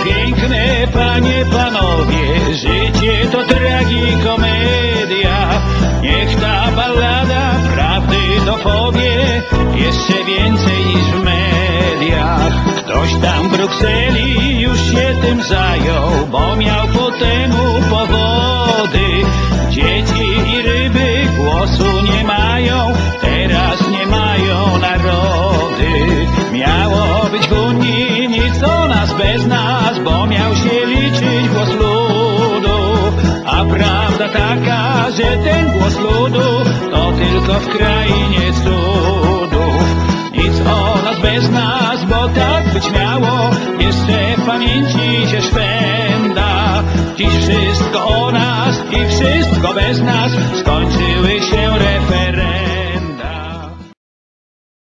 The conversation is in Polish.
piękne panie, panowie, życie to tragikomedia. Niech ta ballada prawdy dopowie jeszcze więcej niż w mediach. Ktoś tam w Brukseli już się tym zajął, bo miał po temu powody. Dzieci i ryby głosu nie mają, teraz nie mają narody. Miało być w Unii nic o nas bez nas, bo miał się liczyć głos ludu. A prawda taka, że ten głos ludu to tylko w krainie cudów. Nic o nas bez nas, bo tak być miało, jeszcze w pamięci się szwenda. Dziś wszystko o nas i wszystko bez nas.